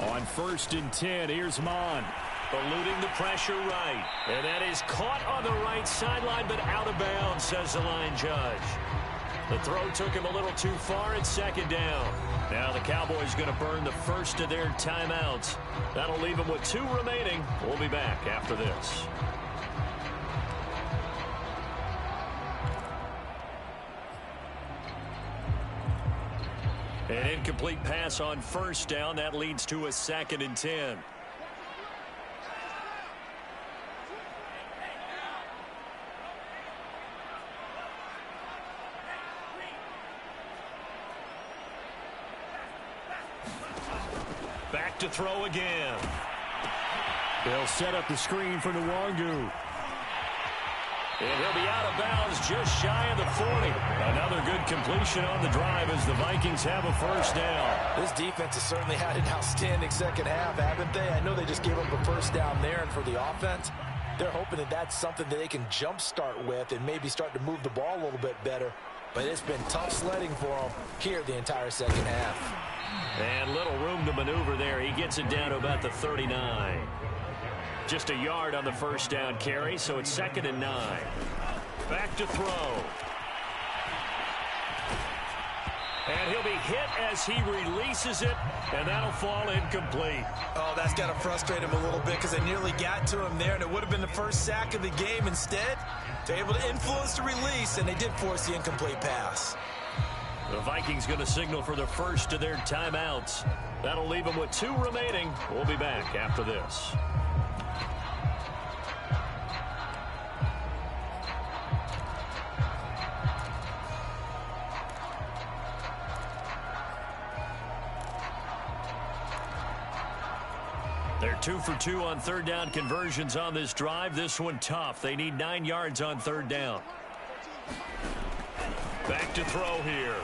Speaker 1: On 1st and 10, here's Mon. Eluding the pressure right. And that is caught on the right sideline, but out of bounds, says the line judge. The throw took him a little too far at 2nd down. Now the Cowboys going to burn the first of their timeouts. That'll leave them with 2 remaining. We'll be back after this. An incomplete pass on 1st down. That leads to a 2nd and 10. Back to throw again. They'll set up the screen for Nwangu. And he'll be out of bounds just shy of the 40. Another good completion on the drive as the Vikings have a first down.
Speaker 2: This defense has certainly had an outstanding second half, haven't they? I know they just gave up a first down there, and for the offense, they're hoping that that's something that they can jumpstart with and maybe start to move the ball a little bit better. But it's been tough sledding for them here the entire second half.
Speaker 1: And little room to maneuver there. He gets it down to about the 39. Just a yard on the first down carry, so it's 2nd and 9. Back to throw. And he'll be hit as he releases it, and that'll fall incomplete.
Speaker 2: Oh, that's got to frustrate him a little bit because they nearly got to him there, and it would have been the first sack of the game. Instead, they're able to influence the release, and they did force the incomplete pass.
Speaker 1: The Vikings going to signal for the first of their timeouts. That'll leave them with 2 remaining. We'll be back after this. They're 2 for 2 on 3rd down conversions on this drive. This one tough. They need 9 yards on 3rd down. Back to throw here.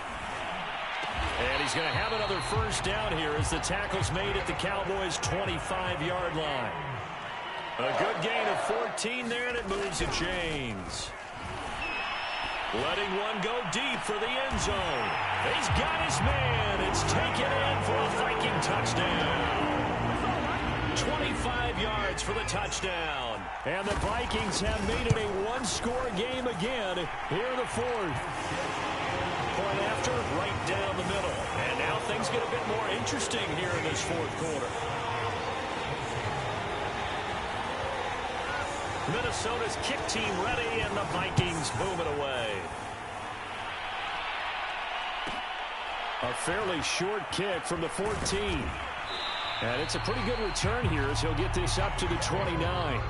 Speaker 1: And he's going to have another first down here as the tackle's made at the Cowboys' 25-yard line. A good gain of 14 there, and it moves the chains. Letting one go deep for the end zone. He's got his man. It's taken in for a Viking touchdown. 25 yards for the touchdown. And the Vikings have made it a one-score game again here in the 4th. Point after, right down the middle. And now things get a bit more interesting here in this 4th quarter. Minnesota's kick team ready, and the Vikings boom it away.
Speaker 3: A fairly short kick from the 14. And it's a pretty good return here as he'll get this up to the 29.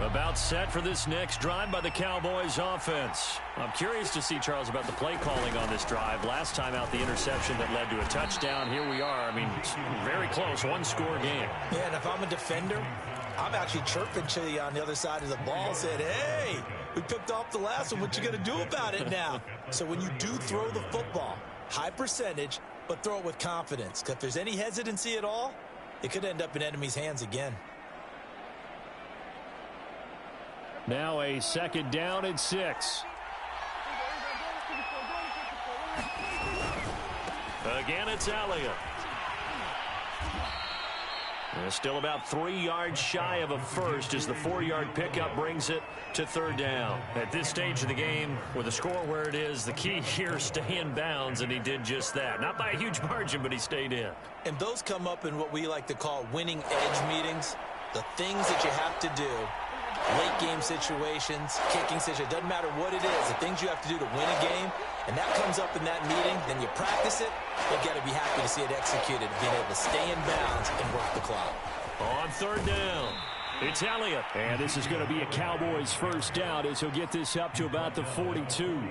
Speaker 1: About set for this next drive by the Cowboys offense. I'm curious to see, Charles, about the play calling on this drive. Last time out, the interception that led to a touchdown. Here we are. I mean, very close, one-score game.
Speaker 2: Yeah, and if I'm a defender, I'm actually chirping to you on the other side of the ball, saying, hey, we picked off the last one. What you going to do about it now? So when you do throw the football, high percentage, but throw it with confidence. Because if there's any hesitancy at all, it could end up in enemy's hands again.
Speaker 3: Now a second down and 6.
Speaker 1: Again, it's Elliott. Still about 3 yards shy of a first as the 4-yard pickup brings it to third down. At this stage of the game, with the score where it is, the key here, stay in bounds, and he did just that. Not by a huge margin, but he stayed in.
Speaker 2: And those come up in what we like to call winning edge meetings. The things that you have to do. Late game situations, kicking situations, doesn't matter what it is, the things you have to do to win a game, and that comes up in that meeting, then you practice it, you got to be happy to see it executed, being able to stay in bounds and work the clock.
Speaker 1: On third down, it's Elliott.
Speaker 3: And this is going to be a Cowboys first down as he'll get this up to about the 42.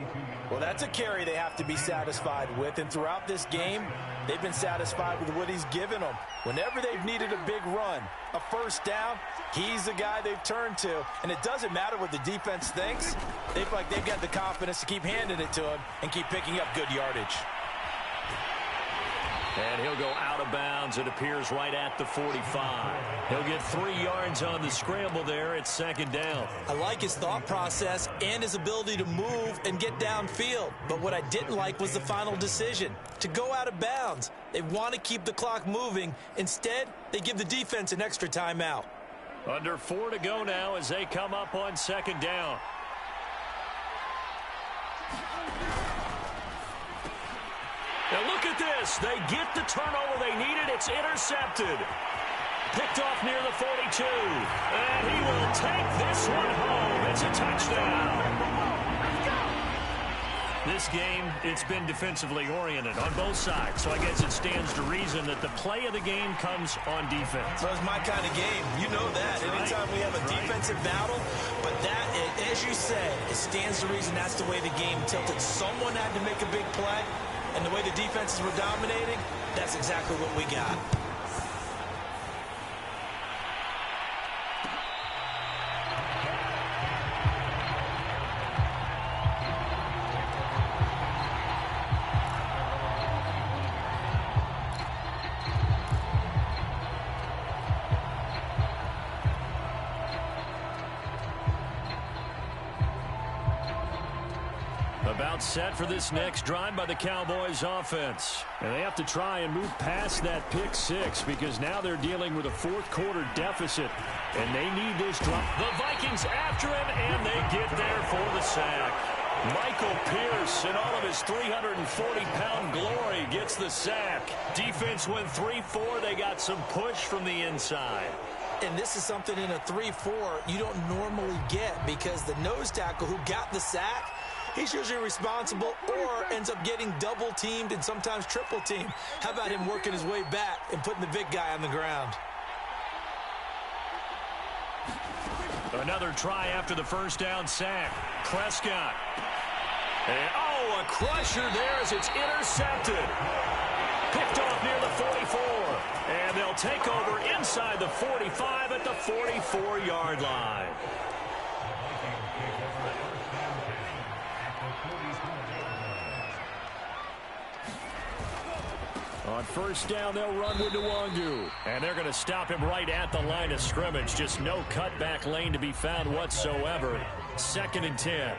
Speaker 2: Well, that's a carry they have to be satisfied with, and throughout this game, they've been satisfied with what he's given them. Whenever they've needed a big run, a first down, he's the guy they've turned to. And it doesn't matter what the defense thinks. They feel like they've got the confidence to keep handing it to him and keep picking up good yardage.
Speaker 1: And he'll go out of bounds. It appears right at the 45. He'll get 3 yards on the scramble there. It's second down.
Speaker 2: I like his thought process and his ability to move and get downfield. But what I didn't like was the final decision, to go out of bounds. They want to keep the clock moving. Instead, they give the defense an extra timeout.
Speaker 1: Under 4 to go now as they come up on second down. Now look at this. They get the turnover they needed. It's intercepted. Picked off near the 42. And he will take this one home. It's a touchdown. This game, it's been defensively oriented on both sides. So I guess it stands to reason that the play of the game comes on defense.
Speaker 2: Well, it's my kind of game. You know that. Anytime we have a defensive battle, but that, as you said, it stands to reason that's the way the game tilted. Someone had to make a big play. And the way the defenses were dominating, that's exactly what we got.
Speaker 1: About set for this next drive by the Cowboys offense.
Speaker 3: And they have to try and move past that pick 6 because now they're dealing with a fourth-quarter deficit, and they need this drive.
Speaker 1: The Vikings after him, and they get there for the sack. Michael Pierce, in all of his 340-pound glory, gets the sack. Defense went 3-4. They got some push from the inside.
Speaker 2: And this is something in a 3-4 you don't normally get because the nose tackle who got the sack, he's usually responsible or ends up getting double-teamed and sometimes triple-teamed. How about him working his way back and putting the big guy on the ground?
Speaker 1: Another try after the first down sack. Prescott. And, a crusher there as it's intercepted. Picked off near the 44. And they'll take over inside the 45 at the 44-yard line.
Speaker 3: On first down, they'll run with Nwangu.
Speaker 1: And they're going to stop him right at the line of scrimmage. Just no cutback lane to be found whatsoever. 2nd and 10.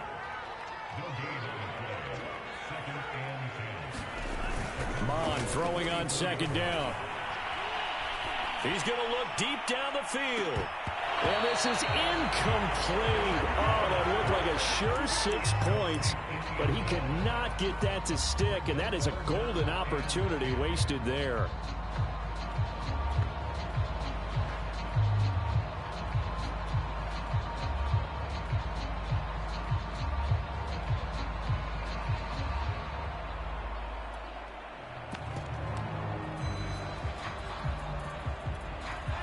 Speaker 3: Mon throwing on second down.
Speaker 1: He's going to look deep down the field.
Speaker 3: And this is incomplete. Oh, that looked like a sure 6 points, but he could not get that to stick, and that is a golden opportunity wasted there.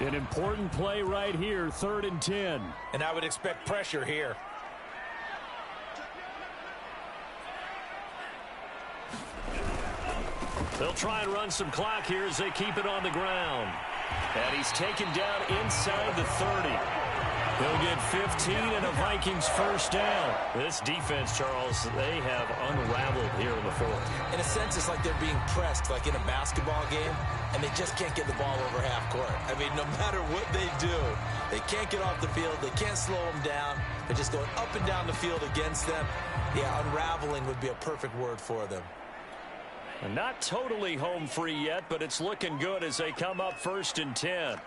Speaker 3: An important play right here, 3rd and 10.
Speaker 2: And I would expect pressure here.
Speaker 1: They'll try and run some clock here as they keep it on the ground. And he's taken down inside the 30. He'll get 15 and a Vikings first down. This defense, Charles, they have unraveled here in the 4th.
Speaker 2: In a sense, it's like they're being pressed, like in a basketball game, and they just can't get the ball over half court. I mean, no matter what they do, they can't get off the field. They can't slow them down. They're just going up and down the field against them. Yeah, unraveling would be a perfect word for them.
Speaker 1: And not totally home free yet, but it's looking good as they come up 1st and 10.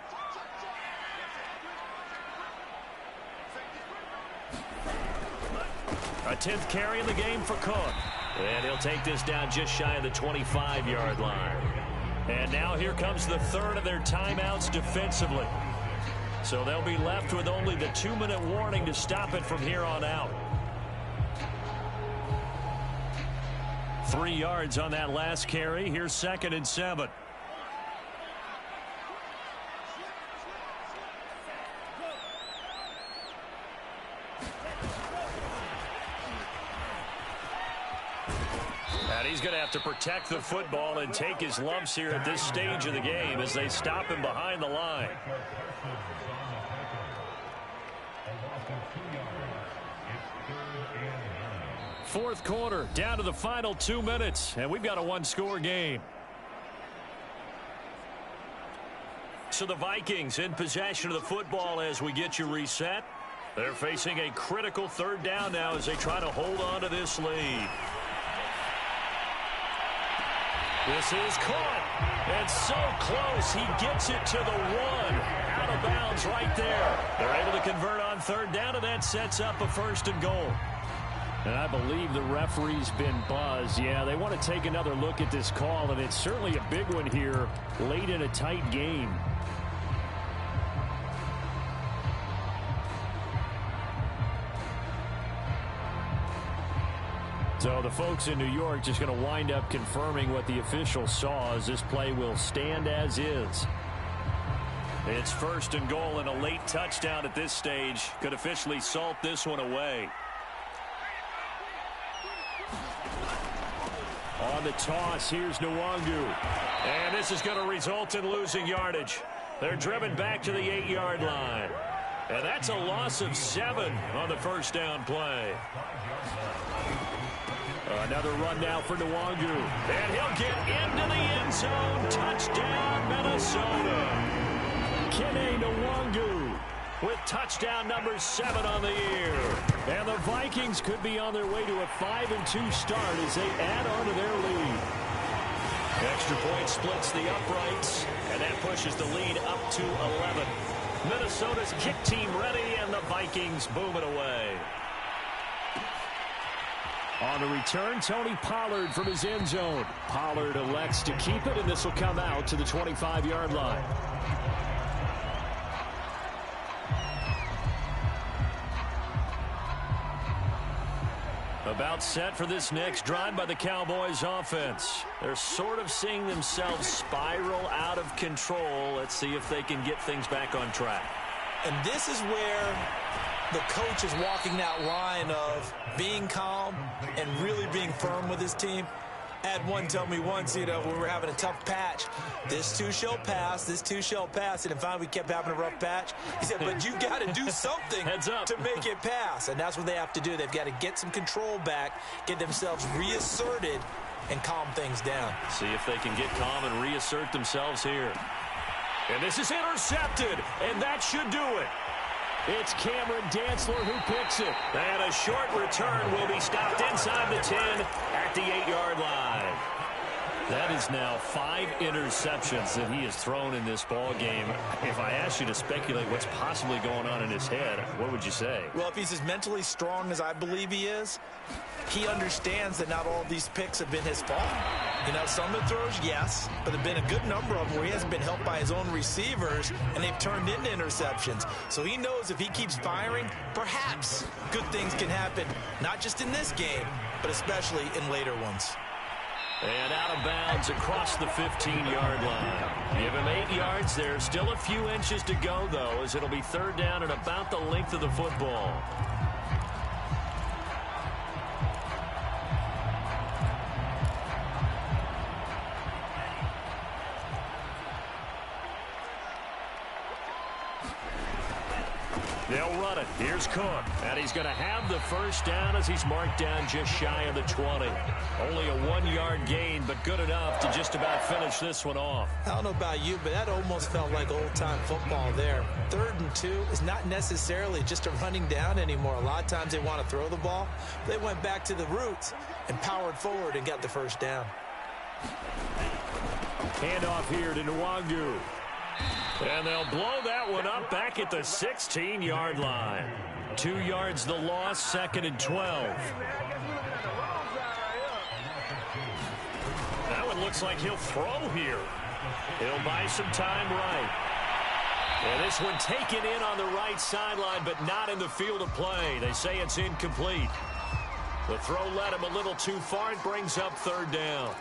Speaker 1: A 10th carry in the game for Cook. And he'll take this down just shy of the 25-yard line. And now here comes the 3rd of their timeouts defensively. So they'll be left with only the 2-minute warning to stop it from here on out. 3 yards on that last carry. Here's 2nd and 7. And he's going to have to protect the football and take his lumps here at this stage of the game as they stop him behind the line. Fourth quarter, down to the final 2 minutes, and we've got a 1-score game. So the Vikings in possession of the football as we get you reset. They're facing a critical 3rd down now as they try to hold on to this lead. This is caught, and so close. He gets it to the 1. Out of bounds right there. They're able to convert on 3rd down, and that sets up a 1st and goal. And I believe the referee's been buzzed. Yeah, they want to take another look at this call, and it's certainly a big one here late in a tight game. So the folks in New York just going to wind up confirming what the official saw as this play will stand as is. It's 1st and goal, and a late touchdown at this stage could officially salt this one away. On the toss, here's Nwangu. And this is going to result in losing yardage. They're driven back to the 8-yard line. And that's a loss of 7 on the 1st down play. Another run now for Nwangu. And he'll get into the end zone. Touchdown, Minnesota. Kene Nwangu with touchdown number 7 on the year. And the Vikings could be on their way to a 5-2 start as they add on to their lead. Extra point splits the uprights, and that pushes the lead up to 11. Minnesota's kick team ready, and the Vikings boom it away. On the return, Tony Pollard from his end zone. Pollard elects to keep it, and this will come out to the 25-yard line. About set for this next drive by the Cowboys offense. They're sort of seeing themselves spiral out of control. Let's see if they can get things back on track.
Speaker 2: And this is where the coach is walking that line of being calm and really being firm with his team. I had one tell me once, when we were having a tough patch, this too shall pass, this too shall pass. And finally we kept having a rough patch. He said, but you got to do something to make it pass. And that's what they have to do. They've got to get some control back, get themselves reasserted, and calm things down.
Speaker 1: See if they can get calm and reassert themselves here. And this is intercepted, and that should do it. It's Cameron Dantzler who picks it. And a short return will be stopped inside the 10 at the 8-yard line. That is now 5 interceptions that he has thrown in this ball game. If I asked you to speculate what's possibly going on in his head, what would you say?
Speaker 2: Well, if he's as mentally strong as I believe he is, he understands that not all of these picks have been his fault. You know, some of the throws, yes, but there have been a good number of them where he hasn't been helped by his own receivers, and they've turned into interceptions. So he knows if he keeps firing, perhaps good things can happen, not just in this game, but especially in later ones.
Speaker 1: And out of bounds across the 15-yard line. Give him 8 yards there. Still a few inches to go, though, as it'll be 3rd down and about the length of the football. They'll run it. Here's Cook. And he's going to have the first down as he's marked down just shy of the 20. Only a 1-yard gain, but good enough to just about finish this one off.
Speaker 2: I don't know about you, but that almost felt like old-time football there. 3rd and 2 is not necessarily just a running down anymore. A lot of times they want to throw the ball. They went back to the roots and powered forward and got the first down.
Speaker 1: Handoff here to Nwangu. And they'll blow that one up back at the 16-yard line. 2 yards the loss, 2nd and 12. That one looks like he'll throw here. He'll buy some time right. And this one taken in on the right sideline, but not in the field of play. They say it's incomplete. The throw led him a little too far. It brings up 3rd down.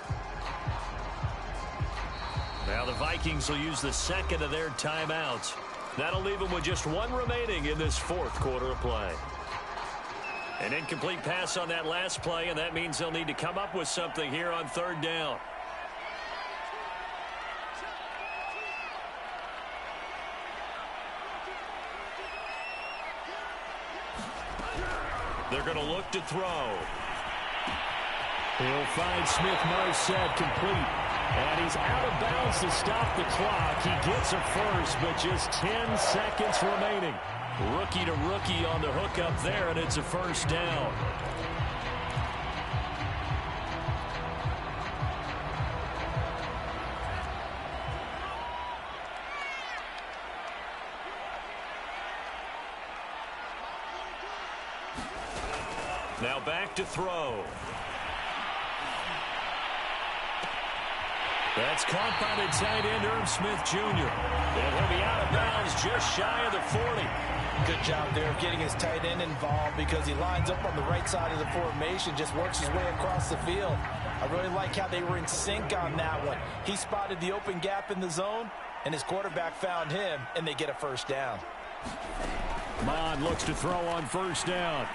Speaker 1: Now the Vikings will use the 2nd of their timeouts. That'll leave them with just 1 remaining in this 4th quarter of play. An incomplete pass on that last play, and that means they'll need to come up with something here on 3rd down. They're going to look to throw. He'll find Smith-Marset complete. And he's out of bounds to stop the clock. He gets a first, but just 10 seconds remaining. Rookie to rookie on the hookup there, and it's a first down. Now back to throw. That's caught by the tight end, Irv Smith Jr. And he'll be out of bounds just shy of the 40.
Speaker 2: Good job there of getting his tight end involved because he lines up on the right side of the formation, just works his way across the field. I really like how they were in sync on that one. He spotted the open gap in the zone, and his quarterback found him, and they get a first down.
Speaker 3: Mond looks to throw on first down.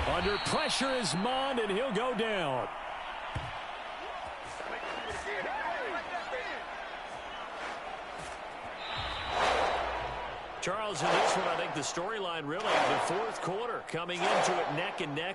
Speaker 3: Under pressure is Mond, and he'll go down.
Speaker 1: Charles, in this one, I think the storyline really, the 4th quarter, coming into it neck and neck